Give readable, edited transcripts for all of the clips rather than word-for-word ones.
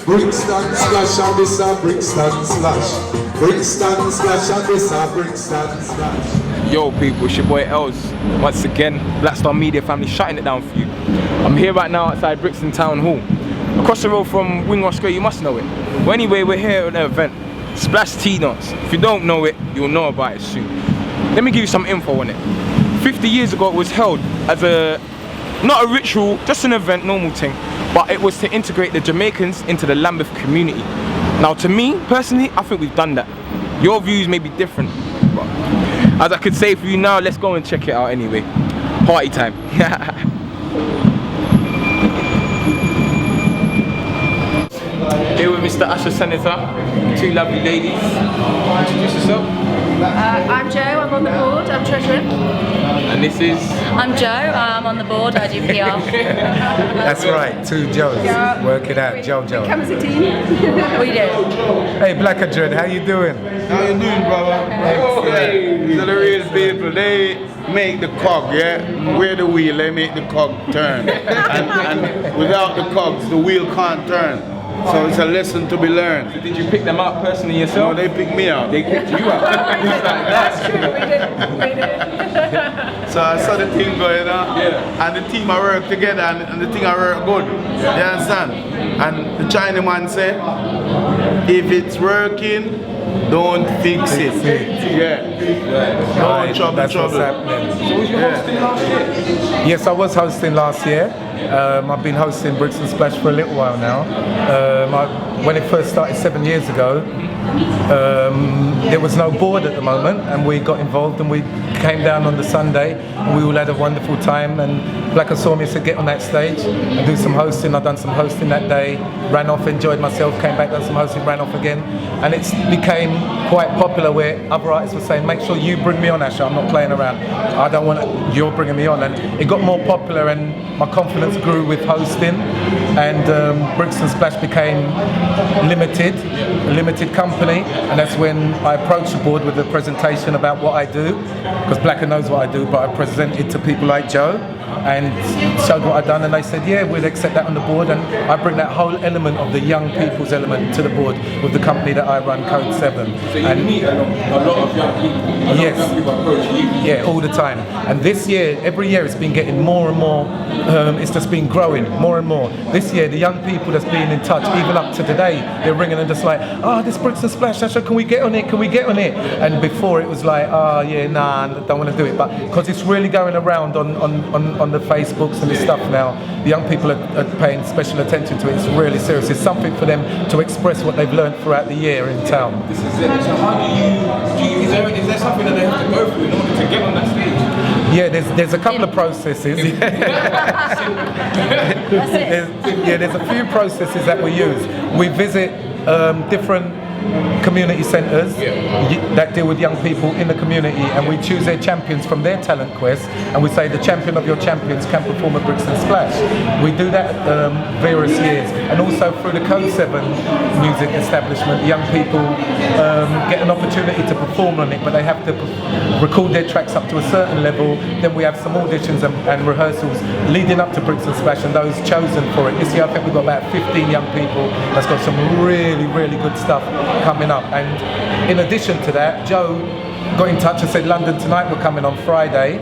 Brixton slash and this a Brixton slash. Brixton slash and this a Brixton slash. Yo people, it's your boy Els. Once again, Black Star Media family shutting it down for you. I'm here right now outside Brixton Town Hall. Across the road from Wingwell Square, you must know it. Well anyway, we're here at an event, Splash Tea Dance. If you don't know it, you'll know about it soon. Let me give you some info on it. 50 years ago it was held as not a ritual, just an event, normal thing, but it was to integrate the Jamaicans into the Lambeth community. Now to me, personally, I think we've done that. Your views may be different, but as I could say for you now, let's go and check it out anyway. Party time. Here with Mr. Asher Senator, two lovely ladies. Introduce yourself. I'm Jo, I'm on the board, I'm treasurer. And this is? I'm Jo, I'm on the board, I do PR. That's right, two Joes. Yeah. Work it out, Joe. Come as a team. We do. Hey, Black Adred, how you doing? How you doing, brother? Hey. These are the real people. They make the cog, yeah? We're the wheel, they make the cog turn. and without the cogs, the wheel can't turn. So it's a lesson to be learned. So did you pick them out personally yourself? No, they picked me out. They picked you out. That's true, we did. So I saw the thing going on, Yeah. and the team I work together, and the thing I work good. You understand? And the Chinaman say, if it's working, don't fix it. Yeah. Right, Trouble. that's what's happening. So was you hosting last year? Yes, I was hosting last year. I've been hosting Brixton Splash for a little while now. When it first started 7 years ago, there was no board at the moment, and we got involved and we came down on the Sunday and we all had a wonderful time, and Blacker saw me said get on that stage and do some hosting. I've done some hosting that day, ran off, enjoyed myself, came back, done some hosting, ran off again, and it became quite popular where other artists were saying make sure you bring me on, Asher, I'm not playing around, I don't want you're bringing me on, and it got more popular and my confidence grew with hosting, and Brixton Splash became a limited company, and that's when I approached the board with a presentation about what I do, because Blacker knows what I do, but I presented to people like Joe and showed what I'd done, and they said yeah, we'd accept that on the board, and I bring that whole element of the young people's element to the board with the company that I run, Code 7. So you meet a lot of young people, Yes. young people approach you. Yeah, all the time. And this year, every year it's been getting more and more, it's just been growing more and more. This year, the young people that's been in touch, even up to today, they're ringing and just like, this Brixton Splash, Asher, can we get on it? Can we get on it? And before it was like, yeah, nah, I don't want to do it. But because it's really going around on the Facebooks and the stuff now, the young people are paying special attention to it. It's really serious. It's something for them to express what they've learned throughout the year in town. This is it. So how is there something that they have to go through in order to get on that stage? Yeah, there's a couple of processes. There's a few processes that we use. We visit different community centres that deal with young people in the community, and we choose their champions from their talent quest, and we say the champion of your champions can perform at Brixton Splash. We do that various years, and also through the Code 7 music establishment, young people get an opportunity to perform on it, but they have to record their tracks up to a certain level. Then we have some auditions and rehearsals leading up to Brixton Splash, and those chosen for it. This year I think we've got about 15 young people that's got some really, really good stuff coming up. And in addition to that, Joe got in touch and said London Tonight were coming on Friday.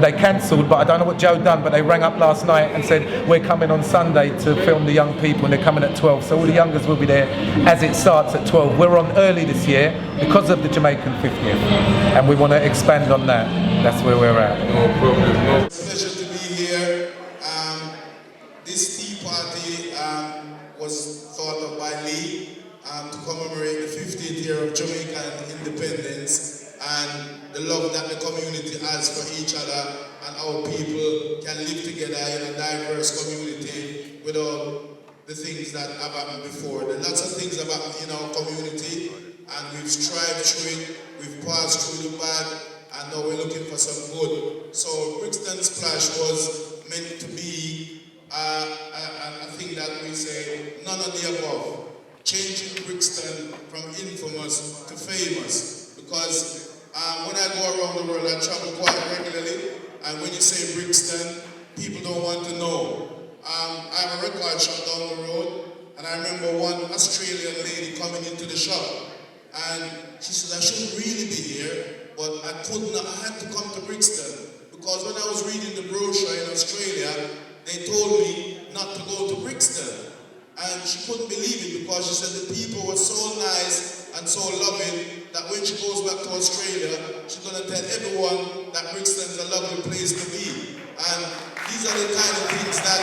They cancelled, but I don't know what Joe done, but they rang up last night and said we're coming on Sunday to film the young people, and they're coming at 12, so all the youngers will be there as it starts at 12. We're on early this year because of the Jamaican 50th, and we want to expand on that. That's where we're at. No problem. No. It's a pleasure to be here. This tea party was thought of by Lee to commemorate the 50th year of Jamaican independence and the love that the community has for each other, and how people can live together in a diverse community without the things that have happened before. There are lots of things have happened in our community, and we've strived through it, we've passed through the bad, and now we're looking for some good. So Brixton Splash was meant to be a thing that we say, none of the above. Changing Brixton from infamous to famous, because when I go around the world, I travel quite regularly, and when you say Brixton, people don't want to know. I have a record shop down the road, And I remember one Australian lady coming into the shop, and she said, I shouldn't really be here, but I could not, I had to come to Brixton, because when I was reading the brochure in Australia, they told me not to go to Brixton. And she couldn't believe it, because she said the people were so nice and so loving that when she goes back to Australia, she's going to tell everyone that Brixton is a lovely place to be. And these are the kind of things that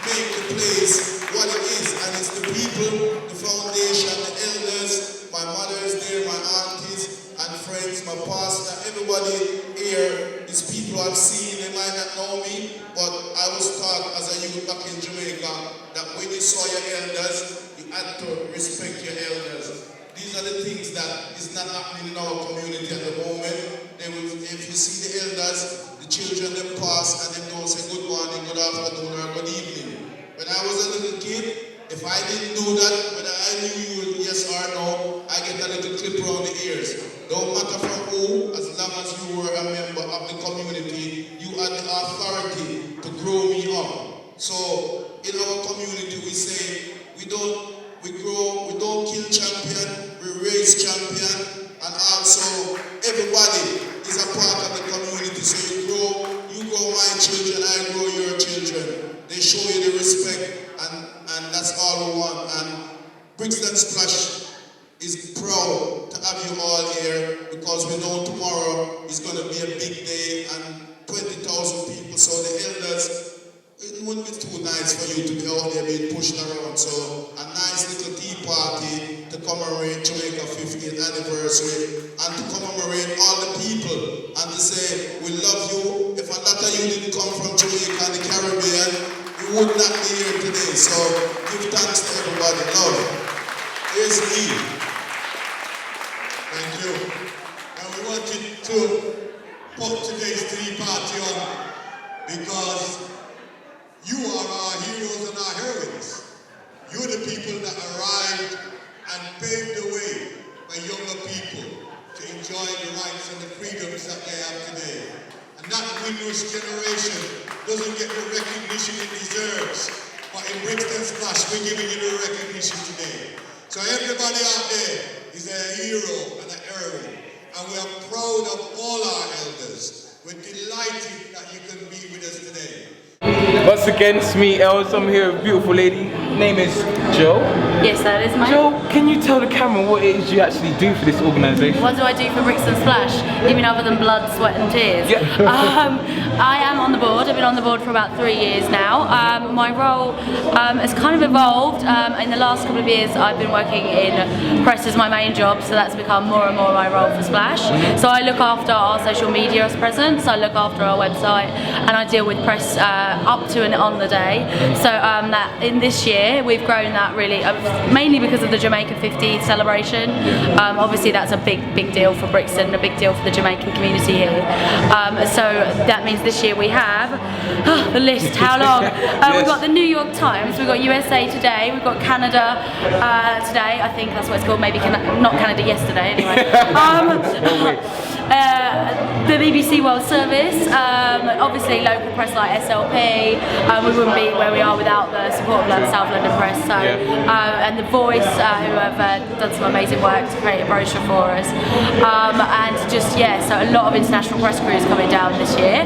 make the place what it is. And it's the people, the foundation, the elders, my mother is there, my aunties and friends, my pastor, everybody here is people I've seen. They might not know me, but I was taught as a youth back in Jamaica that when you saw your elders, you had to respect your elders. These are the things that is not happening in our community at the moment. If you see the elders, the children them pass and they don't say good morning, good afternoon, or good evening. When I was a little kid, if I didn't do that, whether I knew you yes or no, I get a little clip around the ears. Don't matter from who, as long as you were a member of the community, you had the authority to grow me up. So in our community we say we don't kill champion, we raise champion, and also everybody is a part of the community. So you grow my children, I grow your children. They show you the respect, and that's all we want. And Brixton Splash is proud to have you all here, because we know tomorrow is going to be a big day and 20,000 people. So the elders, it wouldn't be too nice for you to be out there being pushed around. So a nice little tea party to commemorate Jamaica 50th anniversary and to commemorate all the people and to say we love you. If a lot of you didn't come from Jamaica and the Caribbean, we would not be here today. So give thanks to everybody. Love. Here's me. Thank you. And we wanted to put today's tea party on because you are our heroes and our heroines. You're the people that arrived and paved the way for younger people to enjoy the rights and the freedoms that they have today. And that Windrush generation doesn't get the recognition it deserves. But in Brixton Splash, we're giving you the recognition today. So everybody out there is a hero and a heroine. And we are proud of all our elders. We're delighted that you can be with us today. Once again, it's me, Els. I'm here with a beautiful lady. Name is Joe. Yes, that is my. Joe, can you tell the camera what it is you actually do for this organisation? What do I do for Brixton Splash? You mean other than blood, sweat and tears? Yeah. I am on the board. I've been on the board for about 3 years now. My role has kind of evolved. In the last couple of years I've been working in press as my main job, so that's become more and more my role for Splash. So I look after our social media presence, I look after our website, and I deal with press up to and on the day. So that in this year we've grown that really, mainly because of the Jamaica 50 celebration. Obviously that's a big deal for Brixton, a big deal for the Jamaican community here. So that means this year we have the list, how long? Yes. We've got the New York Times, we've got USA Today, we've got Canada Today, I think that's what it's called, maybe not Canada Yesterday anyway. The BBC World Service, obviously local press like SLP, we wouldn't be where we are without the support of South London Press, so, and The Voice, who have done some amazing work to create a brochure for us, and just, so a lot of international press crews coming down this year,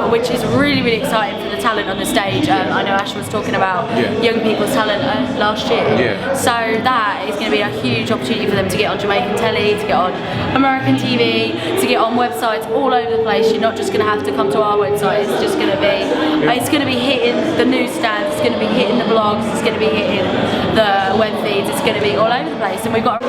which is really exciting for the talent on the stage. I know Ash was talking about young people's talent last year, so that is going to be a huge opportunity for them to get on Jamaican telly, to get on American TV, to get on websites all over the place. You're not just going to have to come to our website, it's just going to be hitting the newsstands, it's going to be hitting the blogs, it's going to be hitting the web feeds, it's going to be all over the place. And we've got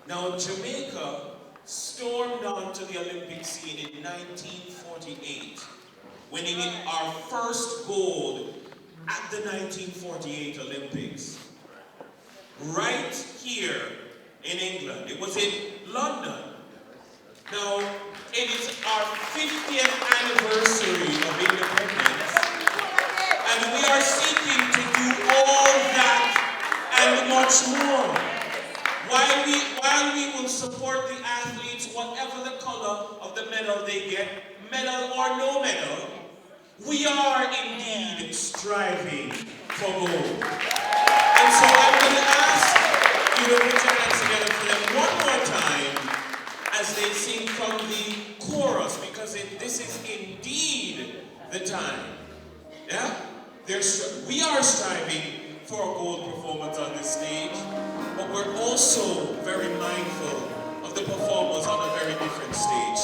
Now, Jamaica stormed onto the Olympic scene in 1948, winning our first gold at the 1948 Olympics. Right here in England. It was in London. Now, it is our 50th anniversary of independence, and we are seeking to do all that and much more. While we will support the athletes, whatever the color of the medal they get, medal or no medal, we are indeed striving for gold. And so I'm going to ask you to put your hands together for them one more time as they sing from the chorus, because this is indeed the time. Yeah? We are striving for a gold performance on this stage, but we're also very mindful of the performers on a very different stage.